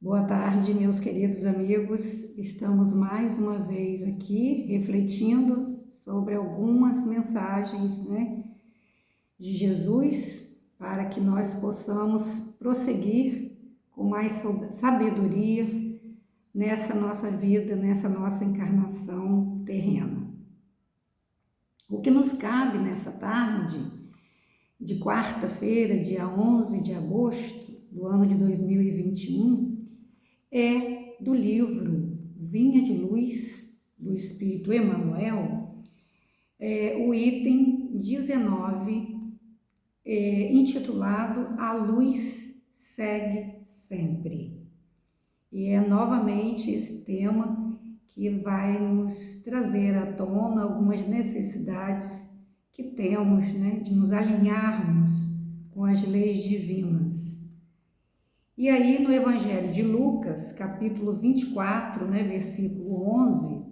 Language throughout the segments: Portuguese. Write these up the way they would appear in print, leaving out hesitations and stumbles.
Boa tarde, meus queridos amigos. Estamos mais uma vez aqui refletindo sobre algumas mensagens, de Jesus para que nós possamos prosseguir com mais sabedoria nessa nossa vida, nessa nossa encarnação terrena. O que nos cabe nessa tarde de quarta-feira, dia 11 de agosto do ano de 2021, é do livro Vinha de Luz, do Espírito Emmanuel, o item 19, intitulado A Luz Segue Sempre. E é novamente esse tema que vai nos trazer à tona algumas necessidades que temos, de nos alinharmos com as leis divinas. E aí no Evangelho de Lucas, capítulo 24, versículo 11,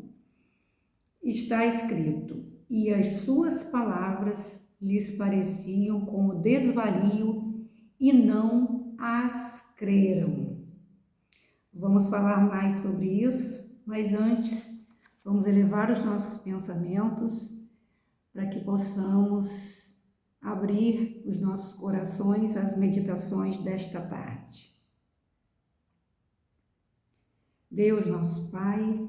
está escrito: "E as suas palavras lhes pareciam como desvario e não as creram." Vamos falar mais sobre isso, mas antes vamos elevar os nossos pensamentos para que possamos abrir os nossos corações às meditações desta tarde. Deus, nosso Pai,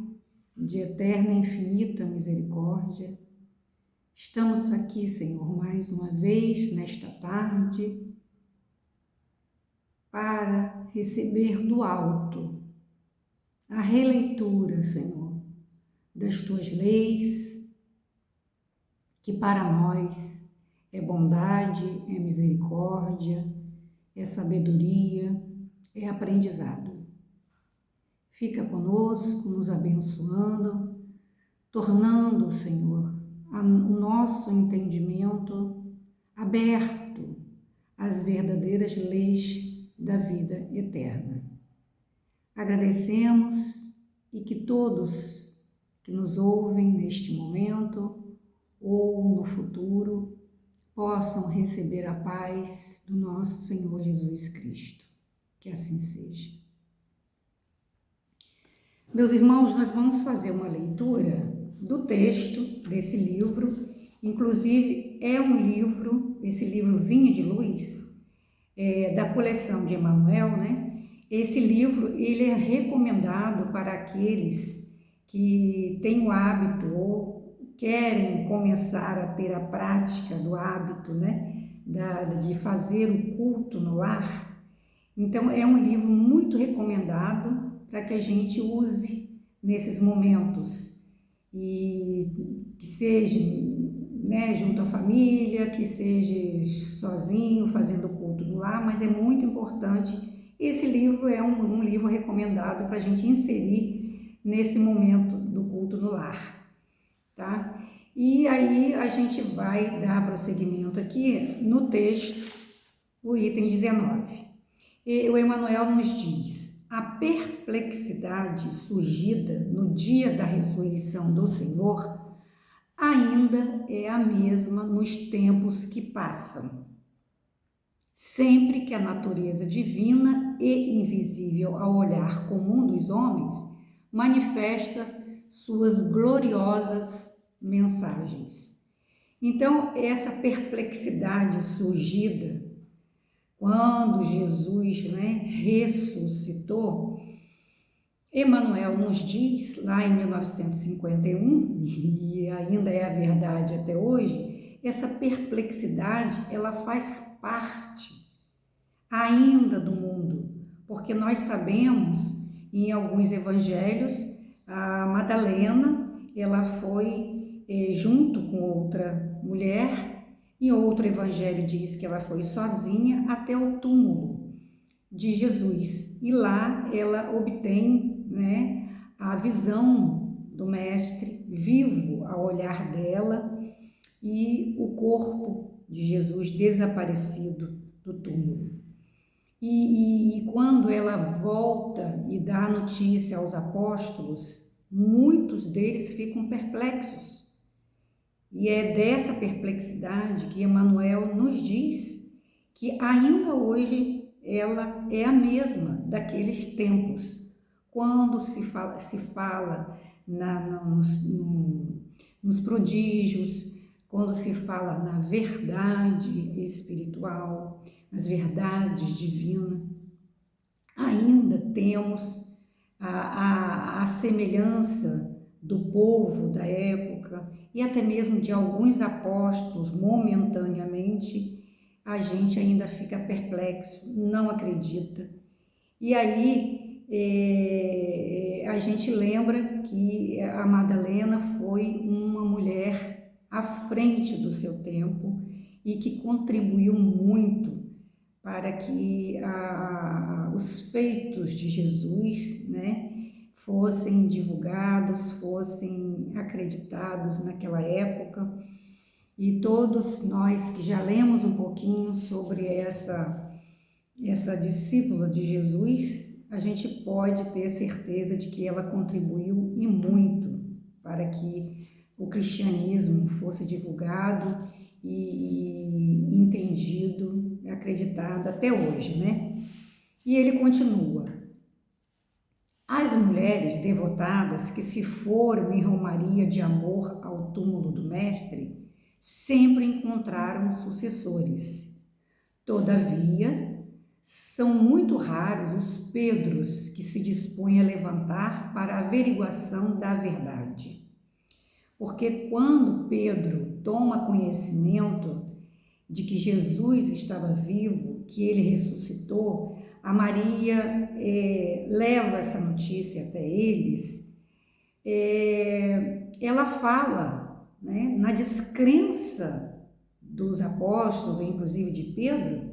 de eterna e infinita misericórdia, estamos aqui, Senhor, mais uma vez nesta tarde para receber do alto a releitura, Senhor, das Tuas leis, que para nós é bondade, é misericórdia, é sabedoria, é aprendizado. Fica conosco, nos abençoando, tornando, Senhor, o nosso entendimento aberto às verdadeiras leis da vida eterna. Agradecemos e que todos que nos ouvem neste momento ou no futuro possam receber a paz do nosso Senhor Jesus Cristo. Que assim seja. Meus irmãos, nós vamos fazer uma leitura do texto desse livro. Inclusive, é um livro, esse livro Vinha de Luz, da coleção de Emmanuel, Esse livro, ele é recomendado para aqueles que têm o hábito ou querem começar a ter a prática do hábito, de fazer o culto no lar. Então, é um livro muito recomendado para que a gente use nesses momentos, e que seja junto à família, que seja sozinho, fazendo culto no lar, mas é muito importante. Esse livro é um livro recomendado para a gente inserir nesse momento do culto no lar, tá? E aí a gente vai dar prosseguimento aqui no texto, o item 19. E o Emmanuel nos diz: "A perplexidade surgida no dia da ressurreição do Senhor ainda é a mesma nos tempos que passam. Sempre que a natureza divina e invisível ao olhar comum dos homens manifesta suas gloriosas mensagens." Então, essa perplexidade surgida quando Jesus ressuscitou, Emmanuel nos diz, lá em 1951, e ainda é a verdade até hoje, essa perplexidade, ela faz parte ainda do mundo, porque nós sabemos, em alguns evangelhos, a Madalena, ela foi junto com outra mulher. Em outro evangelho diz que ela foi sozinha até o túmulo de Jesus, e lá ela obtém a visão do Mestre vivo ao olhar dela e o corpo de Jesus desaparecido do túmulo. E quando ela volta e dá notícia aos apóstolos, muitos deles ficam perplexos. E é dessa perplexidade que Emmanuel nos diz que ainda hoje ela é a mesma daqueles tempos. Quando se fala nos prodígios, quando se fala na verdade espiritual, nas verdades divinas, ainda temos a semelhança do povo da época e até mesmo de alguns apóstolos, momentaneamente, a gente ainda fica perplexo, não acredita. E aí a gente lembra que a Madalena foi uma mulher à frente do seu tempo e que contribuiu muito para que os feitos de Jesus, né, fossem divulgados, fossem acreditados naquela época. E todos nós que já lemos um pouquinho sobre essa discípula de Jesus, a gente pode ter certeza de que ela contribuiu e muito para que o cristianismo fosse divulgado e entendido, acreditado até hoje, né? E ele continua: as mulheres devotadas que se foram em romaria de amor ao túmulo do mestre sempre encontraram sucessores. Todavia, são muito raros os Pedros que se dispõem a levantar para a averiguação da verdade. Porque quando Pedro toma conhecimento de que Jesus estava vivo, que ele ressuscitou, a Maria leva essa notícia até eles, ela fala, né, na descrença dos apóstolos, inclusive de Pedro,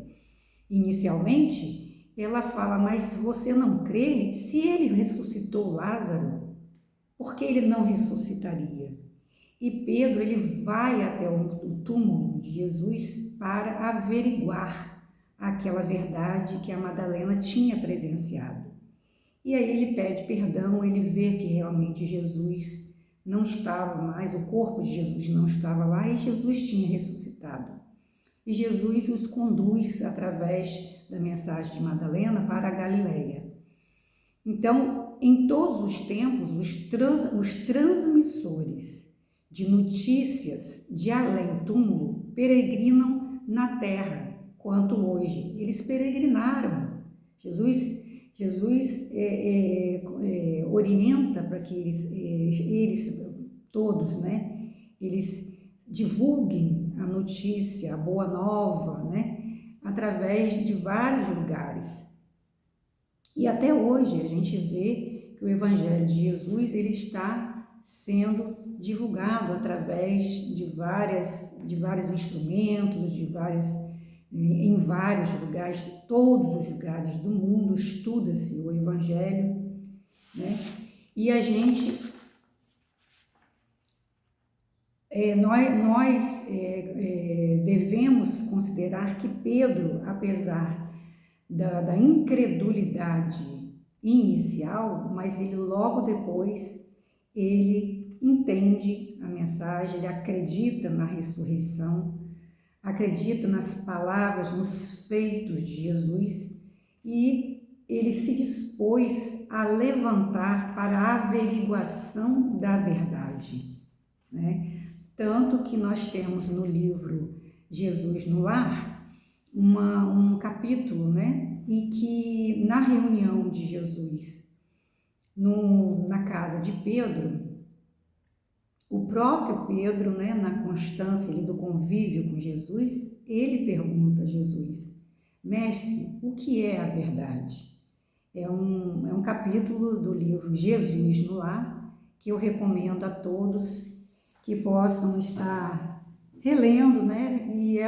inicialmente, ela fala: mas você não crê? Se ele ressuscitou Lázaro, por que ele não ressuscitaria? E Pedro, ele vai até o túmulo de Jesus para averiguar aquela verdade que a Madalena tinha presenciado. E aí ele pede perdão, ele vê que realmente Jesus não estava mais, o corpo de Jesus não estava lá e Jesus tinha ressuscitado. E Jesus os conduz através da mensagem de Madalena para a Galileia. Então, em todos os tempos, os transmissores de notícias de além-túmulo peregrinam na terra, quanto hoje. Eles peregrinaram. Jesus orienta para que eles todos, né, eles divulguem a notícia, a boa nova, né, através de vários lugares. E até hoje a gente vê que o Evangelho de Jesus ele está sendo divulgado através de vários instrumentos, em vários lugares, todos os lugares do mundo estuda-se o Evangelho, né? E a gente, nós devemos considerar que Pedro, apesar da incredulidade inicial, mas ele logo depois, ele entende a mensagem, ele acredita na ressurreição, acredita nas palavras, nos feitos de Jesus e ele se dispôs a levantar para a averiguação da verdade, né? Tanto que nós temos no livro Jesus no Lar um capítulo, né, em que na reunião de Jesus na casa de Pedro, o próprio Pedro, né, na constância do convívio com Jesus, ele pergunta a Jesus: mestre, o que é a verdade? É um capítulo do livro Jesus no Lar que eu recomendo a todos que possam estar relendo, né? E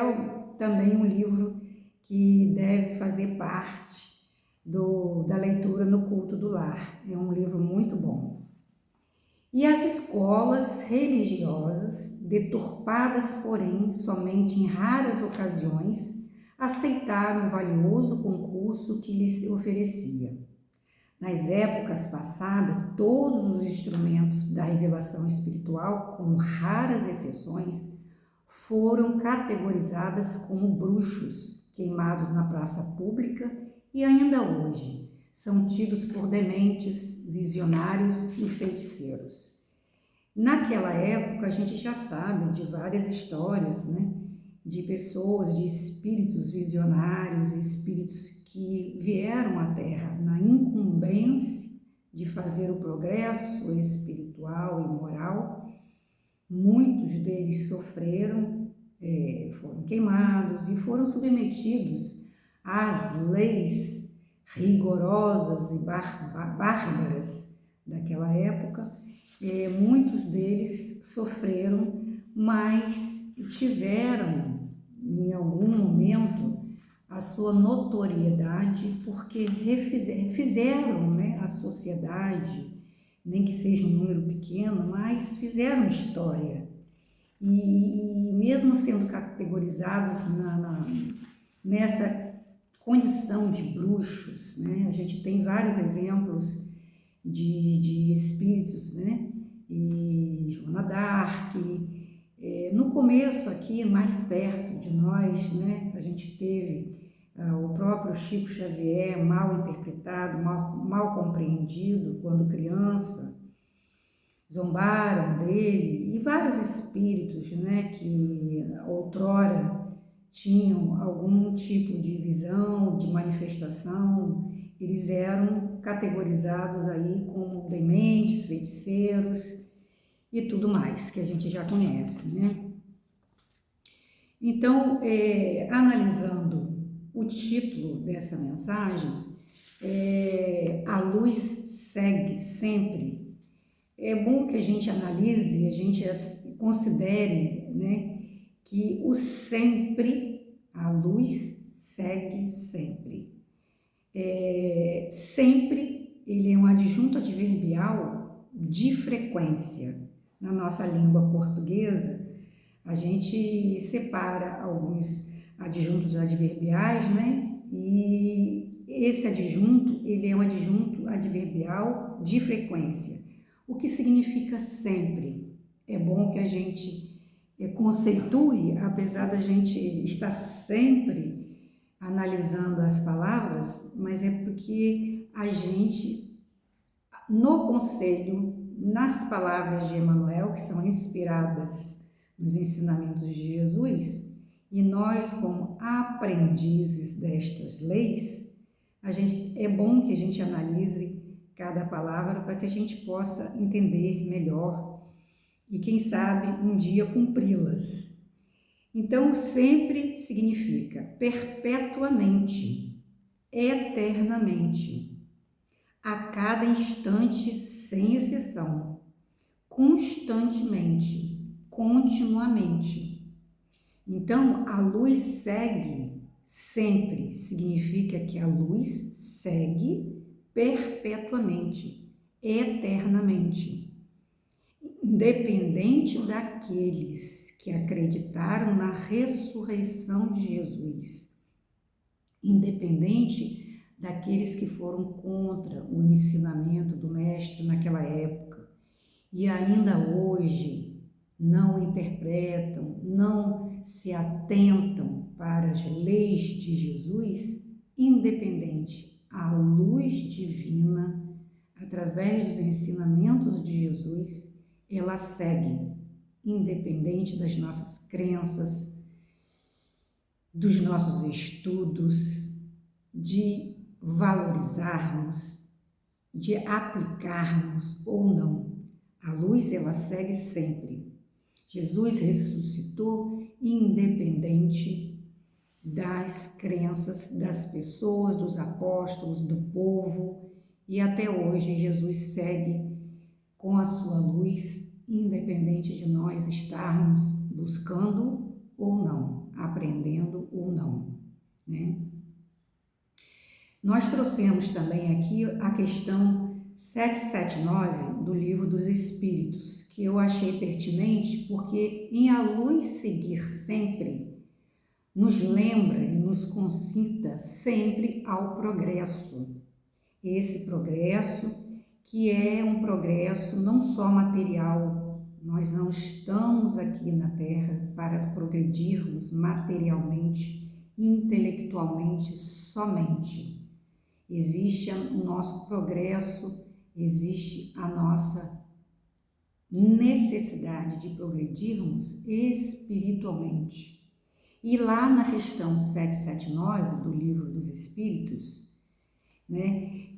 também um livro que deve fazer parte da leitura no culto do lar. É um livro muito bom. E as escolas religiosas, deturpadas, porém, somente em raras ocasiões, aceitaram o valioso concurso que lhes oferecia. Nas épocas passadas, todos os instrumentos da revelação espiritual, com raras exceções, foram categorizadas como bruxos, queimados na praça pública e ainda hoje são tidos por dementes, visionários e feiticeiros. Naquela época, a gente já sabe de várias histórias, né, de pessoas, de espíritos visionários, espíritos que vieram à Terra na incumbência de fazer o progresso espiritual e moral. Muitos deles sofreram, foram queimados e foram submetidos às leis rigorosas e bárbaras daquela época. Muitos deles sofreram, mas tiveram, em algum momento, a sua notoriedade porque fizeram, né, a sociedade, nem que seja um número pequeno, mas fizeram história. E mesmo sendo categorizados nessa condição de bruxos, né, a gente tem vários exemplos de espíritos, né, e Joana d'Arc. No começo aqui, mais perto de nós, né, a gente teve o próprio Chico Xavier, mal interpretado, mal compreendido quando criança, zombaram dele, e vários espíritos, né, que outrora tinham algum tipo de visão, de manifestação, eles eram categorizados aí como dementes, feiticeiros e tudo mais que a gente já conhece, né? Então, analisando o título dessa mensagem, a luz segue sempre. É bom que a gente analise, a gente considere, né, que o sempre, a luz segue sempre. Sempre, ele é um adjunto adverbial de frequência. Na nossa língua portuguesa, a gente separa alguns adjuntos adverbiais, né? E esse adjunto, ele é um adjunto adverbial de frequência, o que significa sempre. É bom que a gente conceitue, apesar da gente estar sempre analisando as palavras, mas é porque a gente, no conselho, nas palavras de Emmanuel, que são inspiradas nos ensinamentos de Jesus, e nós, como aprendizes destas leis, é bom que a gente analise cada palavra para que a gente possa entender melhor e, quem sabe, um dia cumpri-las. Então, sempre significa perpetuamente, eternamente, a cada instante, sem exceção, constantemente, continuamente. Então, a luz segue sempre, significa que a luz segue perpetuamente, eternamente, independente daqueles que acreditaram na ressurreição de Jesus, independente daqueles que foram contra o ensinamento do Mestre naquela época e ainda hoje não interpretam, não se atentam para as leis de Jesus, independente, a luz divina, através dos ensinamentos de Jesus, ela segue, independente das nossas crenças, dos nossos estudos, de valorizarmos, de aplicarmos ou não. A luz, ela segue sempre. Jesus ressuscitou independente das crenças das pessoas, dos apóstolos, do povo, e até hoje Jesus segue com a sua luz, independente de nós estarmos buscando ou não, aprendendo ou não, né? Nós trouxemos também aqui a questão 779 do Livro dos Espíritos, que eu achei pertinente porque em a luz seguir sempre nos lembra e nos concita sempre ao progresso. Esse progresso que é um progresso não só material, nós não estamos aqui na Terra para progredirmos materialmente, intelectualmente somente. existe o nosso progresso, existe a nossa necessidade de progredirmos espiritualmente. E lá na questão 779 do Livro dos Espíritos, né,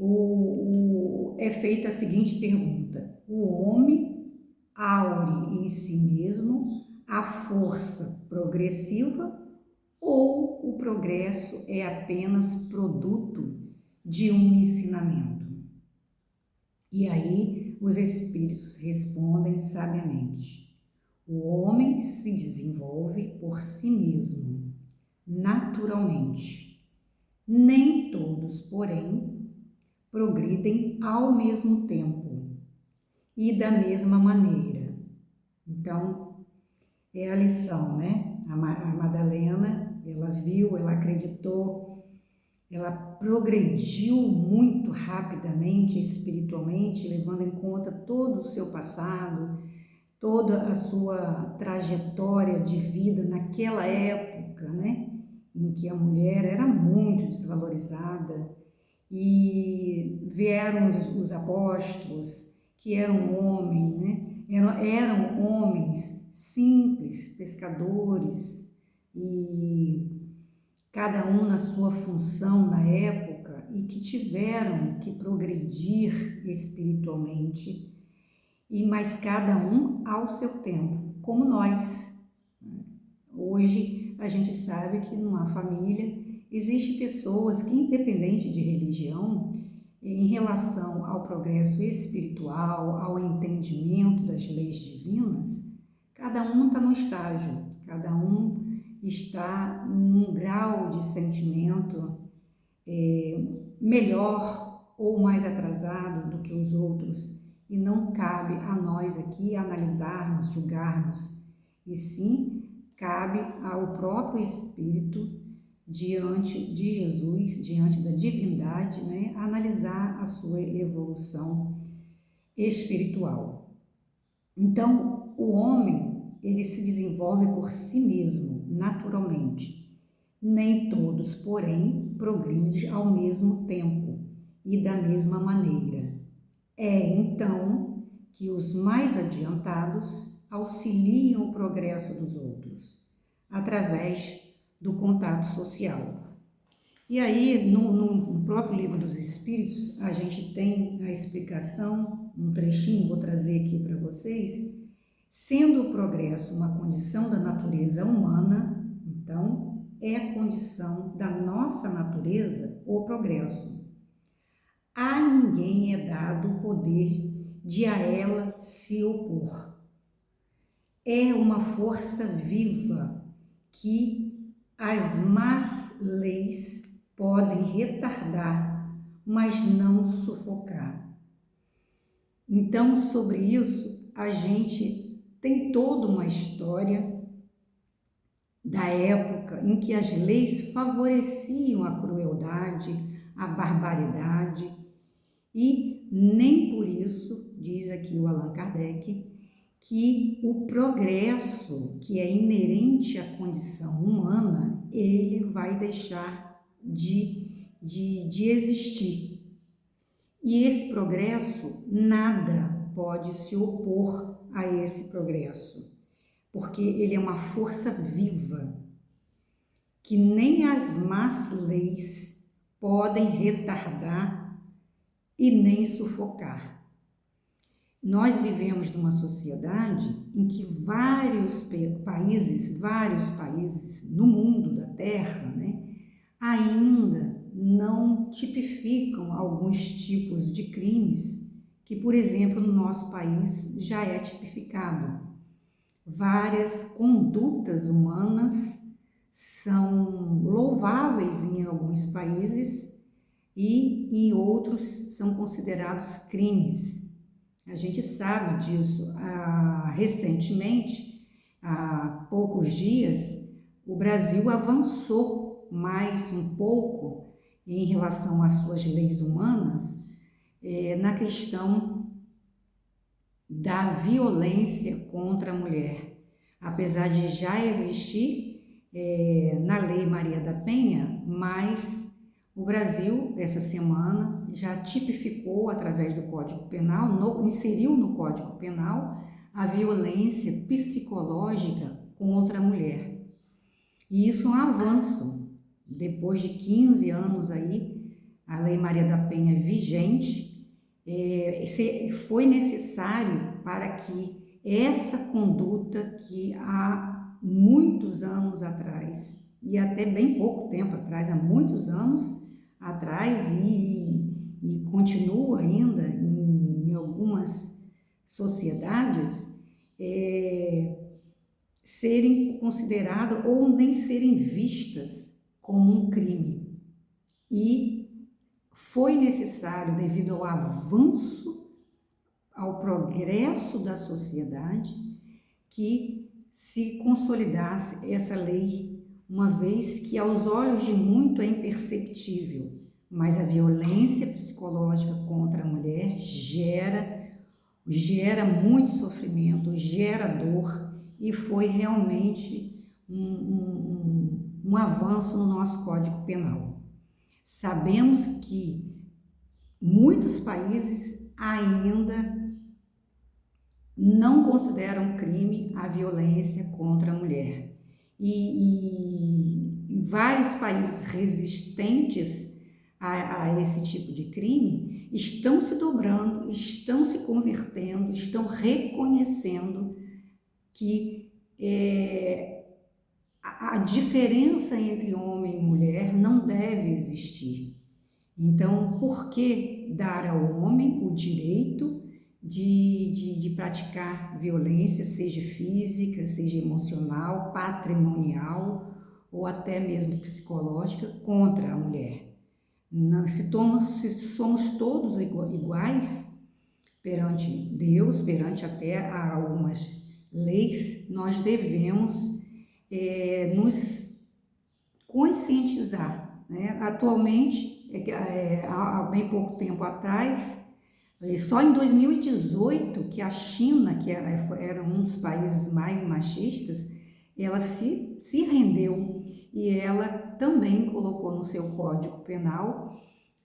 é feita a seguinte pergunta: o homem aure em si mesmo a força progressiva ou o progresso é apenas produto de um ensinamento? E aí os espíritos respondem sabiamente: o homem se desenvolve por si mesmo, naturalmente. Nem todos, porém, progridem ao mesmo tempo e da mesma maneira. Então, é a lição, né? A Madalena, ela viu, ela acreditou, ela progrediu muito rapidamente espiritualmente, levando em conta todo o seu passado, toda a sua trajetória de vida naquela época, né? Em que a mulher era muito desvalorizada, e vieram os apóstolos, que eram homens, né? Eram homens simples, pescadores, e cada um na sua função na época, e que tiveram que progredir espiritualmente, e mas cada um ao seu tempo, como nós. Hoje a gente sabe que numa família existem pessoas que, independente de religião, em relação ao progresso espiritual, ao entendimento das leis divinas, cada um está no estágio, cada um está num grau de sentimento melhor ou mais atrasado do que os outros, e não cabe a nós aqui analisarmos, julgarmos, e sim cabe ao próprio Espírito, diante de Jesus, diante da divindade, né, analisar a sua evolução espiritual. Então, o homem, ele se desenvolve por si mesmo, naturalmente. Nem todos, porém, progridem ao mesmo tempo e da mesma maneira. É então que os mais adiantados auxiliam o progresso dos outros, através do contato social. E aí, no próprio Livro dos Espíritos, a gente tem a explicação, um trechinho, vou trazer aqui para vocês. Sendo o progresso uma condição da natureza humana, então, é a condição da nossa natureza o progresso. A ninguém é dado o poder de a ela se opor. É uma força viva que as más leis podem retardar, mas não sufocar. Então, sobre isso, a gente tem toda uma história da época em que as leis favoreciam a crueldade, a barbaridade, e nem por isso, diz aqui o Allan Kardec, que o progresso que é inerente à condição humana, ele vai deixar de existir. E esse progresso, nada pode se opor a esse progresso, porque ele é uma força viva, que nem as más leis podem retardar e nem sufocar. Nós vivemos numa sociedade em que vários países no mundo da Terra, né, ainda não tipificam alguns tipos de crimes que, por exemplo, no nosso país já é tipificado. Várias condutas humanas são louváveis em alguns países e em outros são considerados crimes. A gente sabe disso. Recentemente, há poucos dias, o Brasil avançou mais um pouco em relação às suas leis humanas na questão da violência contra a mulher. Apesar de já existir na Lei Maria da Penha, mas O Brasil, essa semana, já tipificou através do Código Penal, inseriu no Código Penal a violência psicológica contra a mulher. E isso é um avanço. Depois de 15 anos aí, a Lei Maria da Penha vigente, foi necessário para que essa conduta que há muitos anos atrás, e até bem pouco tempo atrás, há muitos anos atrás, e continua ainda em algumas sociedades, serem consideradas ou nem serem vistas como um crime. E foi necessário, devido ao avanço, ao progresso da sociedade, que se consolidasse essa lei, uma vez que aos olhos de muito é imperceptível, mas a violência psicológica contra a mulher gera muito sofrimento, gera dor, e foi realmente um avanço no nosso Código Penal. Sabemos que muitos países ainda não consideram crime a violência contra a mulher. E vários países resistentes a esse tipo de crime estão se dobrando, estão se convertendo, estão reconhecendo que a diferença entre homem e mulher não deve existir. Então, por que dar ao homem o direito de praticar violência, seja física, seja emocional, patrimonial ou até mesmo psicológica, contra a mulher? Se somos todos iguais perante Deus, perante até algumas leis, nós devemos nos conscientizar, né? Atualmente, há bem pouco tempo atrás, só em 2018 que a China, que era um dos países mais machistas, ela se rendeu e ela também colocou no seu Código Penal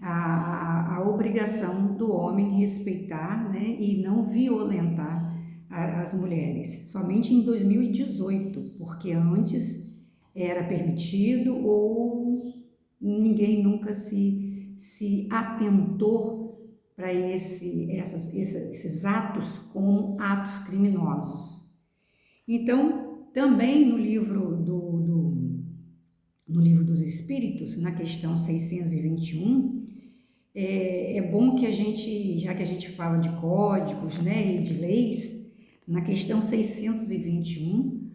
a obrigação do homem respeitar, né, e não violentar as mulheres. Somente em 2018, porque antes era permitido ou ninguém nunca se atentou para esses atos como atos criminosos. Então, também no livro no livro dos Espíritos, na questão 621, é bom que a gente, já que a gente fala de códigos, né, e de leis, na questão 621,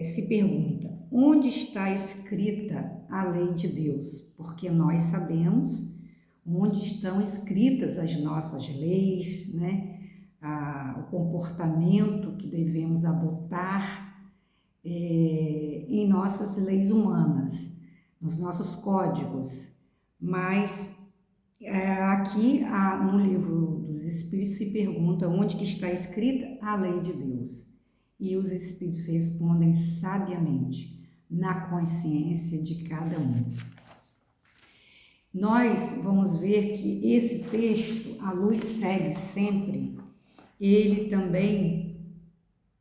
se pergunta: onde está escrita a lei de Deus? Porque nós sabemos onde estão escritas as nossas leis, né, o comportamento que devemos adotar em nossas leis humanas, nos nossos códigos, mas aqui no livro dos Espíritos se pergunta onde que está escrita a lei de Deus, e os Espíritos respondem sabiamente: na consciência de cada um. Nós vamos ver que esse texto, A Luz Segue Sempre, ele também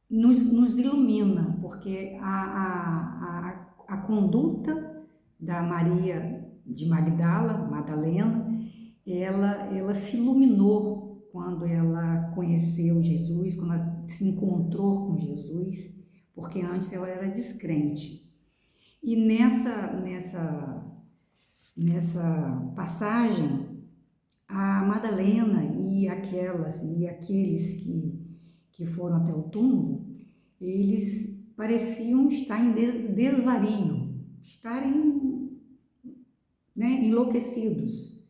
nos ilumina, porque a conduta da Maria de Madalena, ela se iluminou quando ela conheceu Jesus, quando ela se encontrou com Jesus, porque antes ela era descrente. E nessa passagem, a Madalena e aqueles que foram até o túmulo, eles pareciam estar em desvario, estarem, né, enlouquecidos,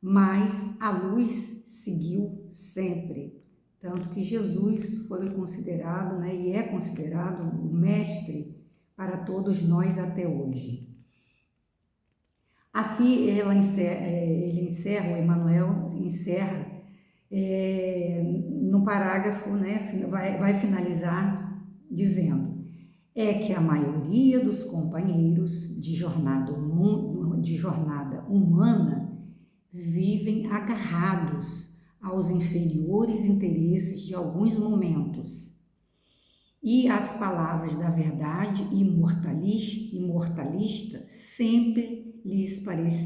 mas a luz seguiu sempre, tanto que Jesus foi considerado, né, e é considerado o mestre para todos nós até hoje. Aqui ele encerra, o Emmanuel encerra no parágrafo, né, vai finalizar dizendo: é que a maioria dos companheiros de jornada de jornada humana vivem agarrados aos inferiores interesses de alguns momentos. E as palavras da verdade imortalista sempre lhes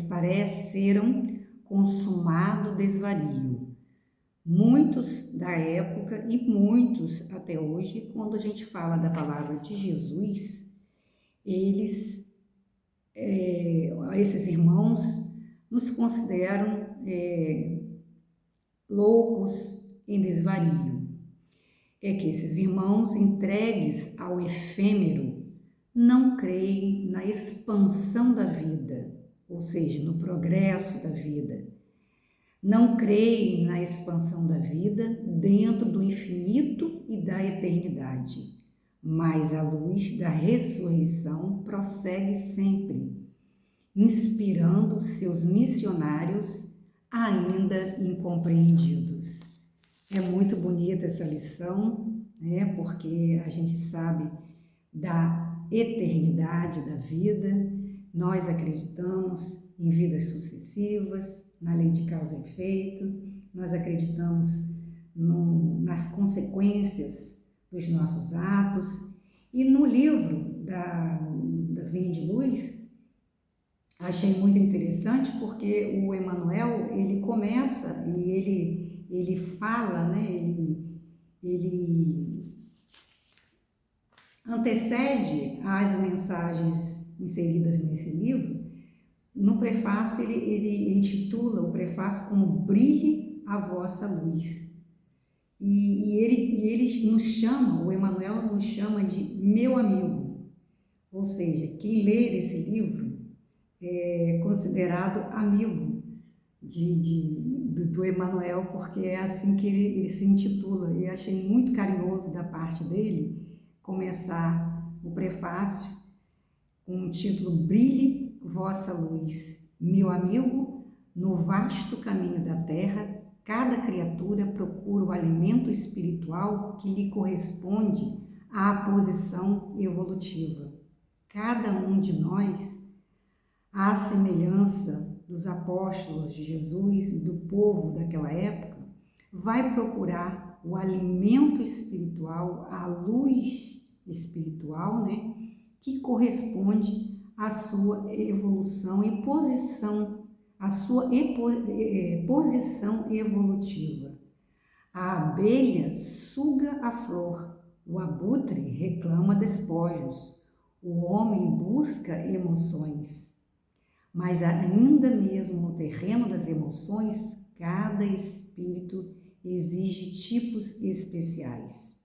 pareceram consumado desvario. Muitos da época e muitos até hoje, quando a gente fala da palavra de Jesus, esses irmãos nos consideram loucos em desvario. É que esses irmãos entregues ao efêmero não creem na expansão da vida, ou seja, no progresso da vida. Não creem na expansão da vida dentro do infinito e da eternidade, mas a luz da ressurreição prossegue sempre, inspirando seus missionários ainda incompreendidos. É muito bonita essa lição, né? Porque a gente sabe da eternidade da vida, nós acreditamos em vidas sucessivas, na lei de causa e efeito, nós acreditamos nas consequências dos nossos atos. E no livro da Vinha de Luz, achei muito interessante porque o Emmanuel, ele começa e ele fala, né? Ele antecede as mensagens inseridas nesse livro. No prefácio, ele intitula o prefácio como Brilhe a Vossa Luz. E ele nos chama, o Emmanuel nos chama de meu amigo. Ou seja, quem ler esse livro é considerado amigo do Emmanuel, porque é assim que ele se intitula. E achei muito carinhoso da parte dele começar o prefácio com o título Brilhe Vossa Luz. Meu amigo, no vasto caminho da terra, cada criatura procura o alimento espiritual que lhe corresponde à posição evolutiva. Cada um de nós, à semelhança dos apóstolos de Jesus e do povo daquela época, vai procurar o alimento espiritual, a luz espiritual, né, que corresponde à sua evolução e posição, à sua posição evolutiva. A abelha suga a flor, o abutre reclama despojos, o homem busca emoções. Mas ainda mesmo no terreno das emoções, cada espírito exige tipos especiais.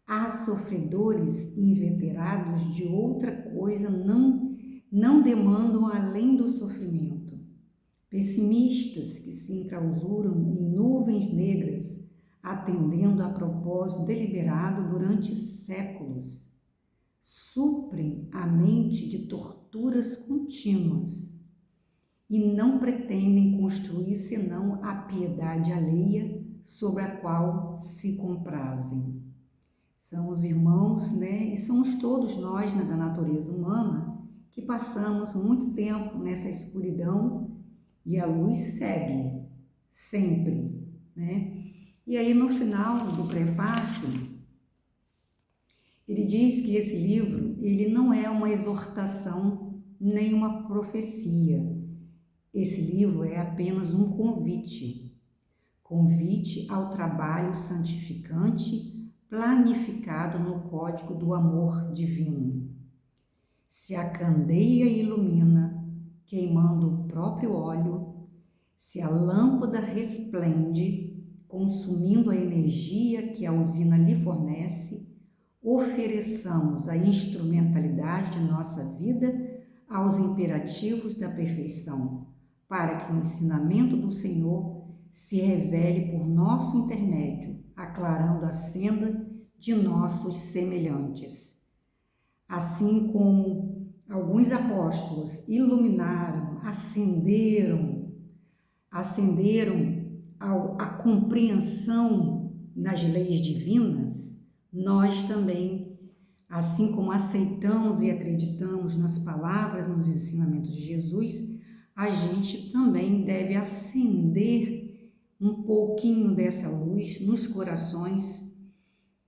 Há sofredores inveterados de outra coisa, não demandam além do sofrimento. Pessimistas que se enclausuram em nuvens negras, atendendo a propósito deliberado durante séculos, suprem a mente de torturas contínuas e não pretendem construir senão a piedade alheia sobre a qual se comprazem. São os irmãos, né, e somos todos nós, né, da natureza humana, que passamos muito tempo nessa escuridão e a luz segue sempre, né? E aí no final do prefácio, ele diz que esse livro, ele não é uma exortação nem uma profecia. Esse livro é apenas um convite ao trabalho santificante planificado no código do amor divino. Se a candeia ilumina, queimando o próprio óleo, se a lâmpada resplende, consumindo a energia que a usina lhe fornece, ofereçamos a instrumentalidade de nossa vida aos imperativos da perfeição, para que o ensinamento do Senhor se revele por nosso intermédio, aclarando a senda de nossos semelhantes. Assim como alguns apóstolos iluminaram, acenderam a compreensão das leis divinas, nós também assim como aceitamos e acreditamos nas palavras, nos ensinamentos de Jesus, a gente também deve acender um pouquinho dessa luz nos corações,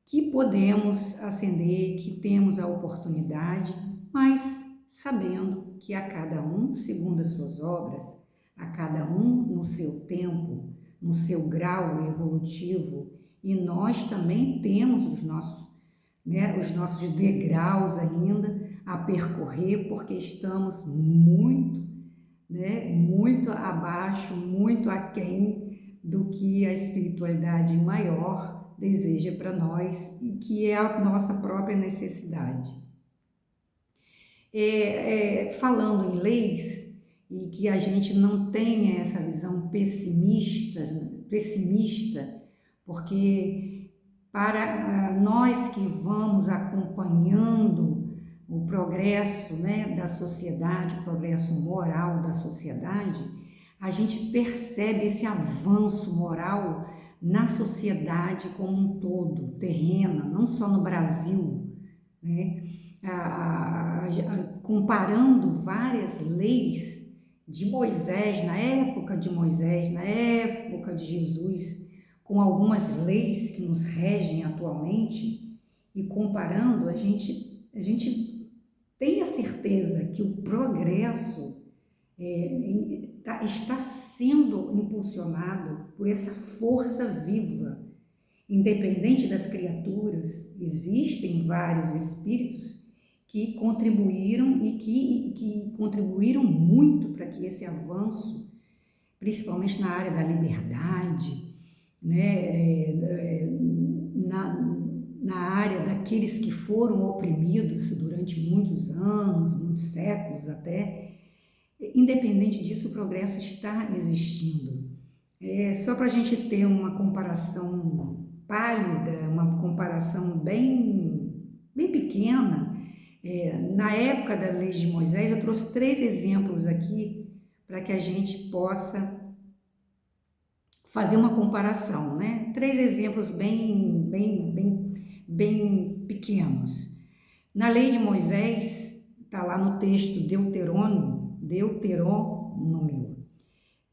que podemos acender, que temos a oportunidade, mas sabendo que a cada um, segundo as suas obras, a cada um no seu tempo, no seu grau evolutivo, e nós também temos os nossos degraus ainda a percorrer, porque estamos muito abaixo, muito aquém do que a espiritualidade maior deseja para nós e que é a nossa própria necessidade. Falando em leis, e que a gente não tenha essa visão pessimista, porque para nós que vamos acompanhando o progresso, da sociedade, o progresso moral da sociedade, a gente percebe esse avanço moral na sociedade como um todo, terrena, não só no Brasil, né? Comparando várias leis de Moisés, na época de Moisés, na época de Jesus, com algumas leis que nos regem atualmente, e comparando, a gente tem a certeza que o progresso está sendo impulsionado por essa força viva. Independente das criaturas, existem vários espíritos que contribuíram e que contribuíram muito para que esse avanço, principalmente na área da liberdade, na área daqueles que foram oprimidos durante muitos anos, muitos séculos até, independente disso, o progresso está existindo. Só para a gente ter uma comparação pálida, uma comparação bem pequena, na época da lei de Moisés, eu trouxe 3 exemplos aqui para que a gente possa fazer uma comparação, 3 exemplos bem pequenos. Na lei de Moisés, está lá no texto Deuteronômio.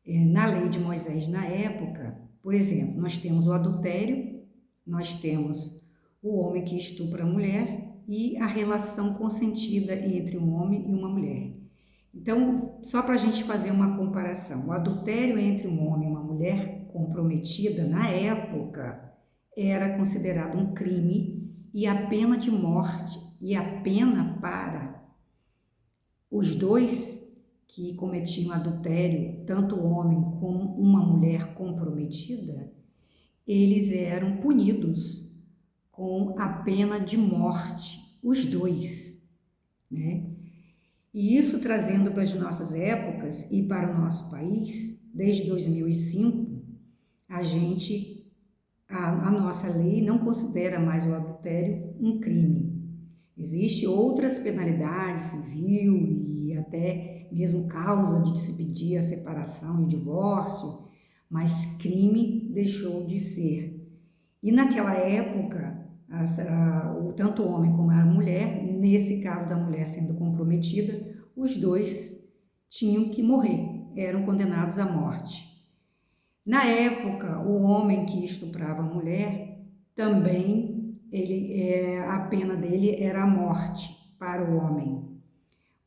Na lei de Moisés, na época, por exemplo, nós temos o adultério, nós temos o homem que estupra a mulher e a relação consentida entre um homem e uma mulher. Então, só para a gente fazer uma comparação, o adultério entre um homem e uma mulher comprometida, na época, era considerado um crime e a pena de morte e a pena para os dois que cometiam adultério, tanto o homem como uma mulher comprometida, eles eram punidos com a pena de morte, os dois, E isso trazendo para as nossas épocas e para o nosso país, desde 2005, a nossa lei não considera mais o adultério um crime. Existem outras penalidades civil e até mesmo causa de se pedir a separação e o divórcio, mas crime deixou de ser. E naquela época, tanto o homem como a mulher, nesse caso da mulher sendo comprometida, os dois tinham que morrer, eram condenados à morte. Na época, o homem que estuprava a mulher, também a pena dele era a morte para o homem.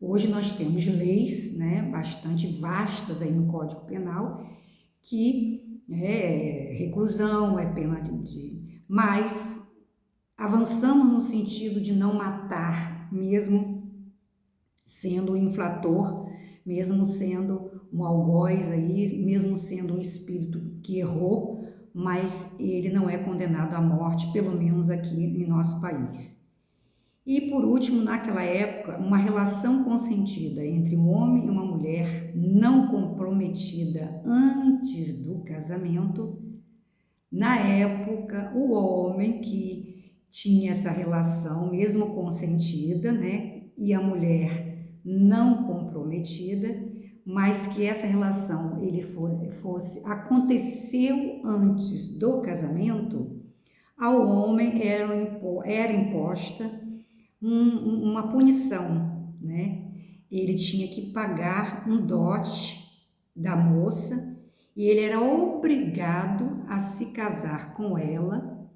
Hoje nós temos leis, bastante vastas aí no Código Penal, que reclusão, é pena mas avançamos no sentido de não matar, mesmo sendo um infrator, mesmo sendo um algoz aí, mesmo sendo um espírito que errou, mas ele não é condenado à morte, pelo menos aqui em nosso país. E por último, naquela época, uma relação consentida entre um homem e uma mulher não comprometida antes do casamento, na época, o homem que tinha essa relação, mesmo consentida, e a mulher não comprometida, mas que essa relação aconteceu antes do casamento, ao homem era imposta uma punição, né? Ele tinha que pagar um dote da moça e ele era obrigado a se casar com ela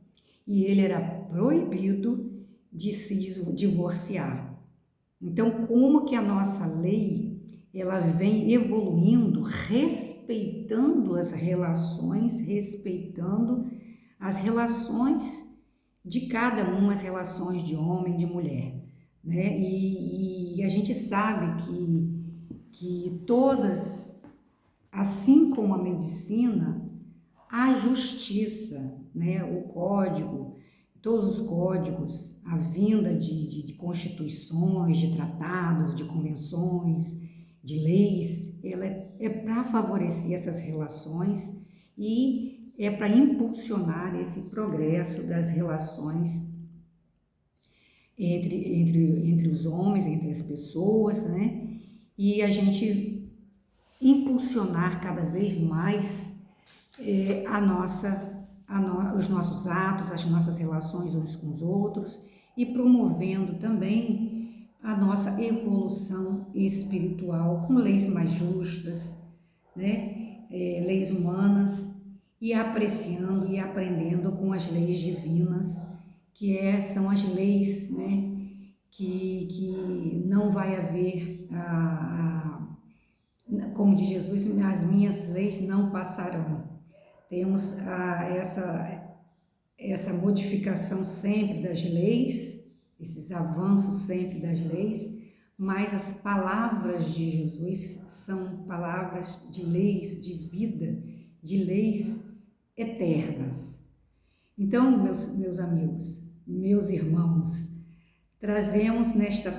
e ele era proibido de se divorciar. Então, como que a nossa lei ela vem evoluindo, respeitando as relações de cada uma, as relações de homem e de mulher, né? E a gente sabe que todas, assim como a medicina, a justiça, né? O código, todos os códigos, a vinda de constituições, de tratados, de convenções, de leis, ela é para favorecer essas relações e é para impulsionar esse progresso das relações entre os homens, entre as pessoas, né? E a gente impulsionar cada vez mais os nossos atos, as nossas relações uns com os outros e promovendo também a nossa evolução espiritual com leis mais justas, né? Leis humanas e apreciando e aprendendo com as leis divinas, são as leis, né? Que não vai haver como diz Jesus, as minhas leis não passarão. Temos essa modificação sempre das leis, esses avanços sempre das leis, mas as palavras de Jesus são palavras de leis de vida, de leis eternas. Então, meus amigos, meus irmãos, trouxemos nesta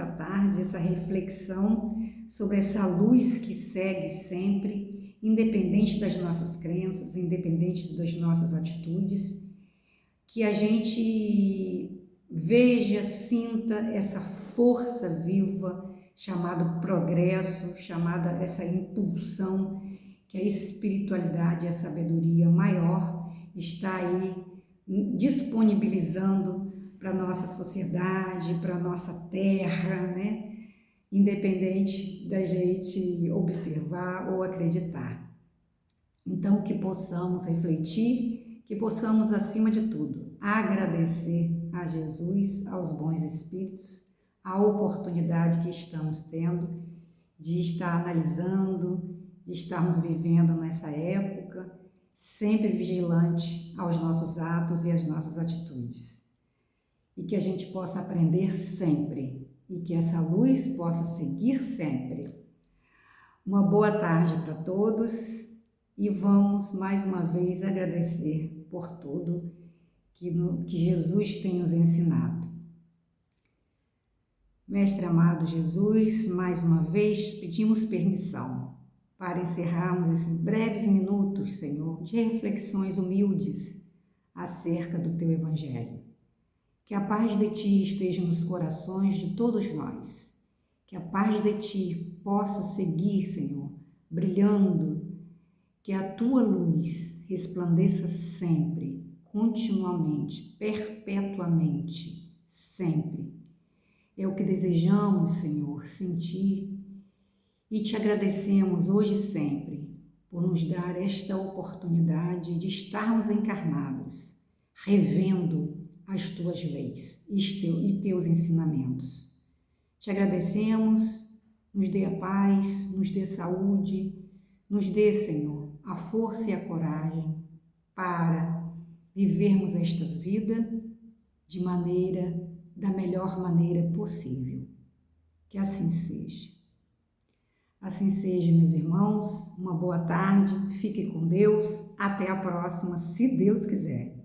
tarde essa reflexão sobre essa luz que segue sempre, independente das nossas crenças, independente das nossas atitudes, que a gente veja, sinta essa força viva chamada progresso, chamada essa impulsão que a espiritualidade e a sabedoria maior está aí disponibilizando para a nossa sociedade, para a nossa terra, né? Independente da gente observar ou acreditar. Então, que possamos refletir, que possamos, acima de tudo, agradecer a Jesus, aos bons espíritos, a oportunidade que estamos tendo de estar analisando, de estarmos vivendo nessa época, sempre vigilante aos nossos atos e às nossas atitudes. E que a gente possa aprender sempre e que essa luz possa seguir sempre. Uma boa tarde para todos e vamos mais uma vez agradecer por tudo que Jesus tem nos ensinado. Mestre amado Jesus, mais uma vez pedimos permissão para encerrarmos esses breves minutos, Senhor, de reflexões humildes acerca do Teu Evangelho. Que a paz de Ti esteja nos corações de todos nós. Que a paz de Ti possa seguir, Senhor, brilhando. Que a Tua luz resplandeça sempre, continuamente, perpetuamente, sempre. É o que desejamos, Senhor, sentir e Te agradecemos hoje e sempre por nos dar esta oportunidade de estarmos encarnados, revendo as Tuas leis e Teus ensinamentos. Te agradecemos, nos dê a paz, nos dê saúde, nos dê, Senhor, a força e a coragem para vivermos esta vida da melhor maneira possível. Que assim seja. Assim seja, meus irmãos, uma boa tarde, fiquem com Deus, até a próxima, se Deus quiser.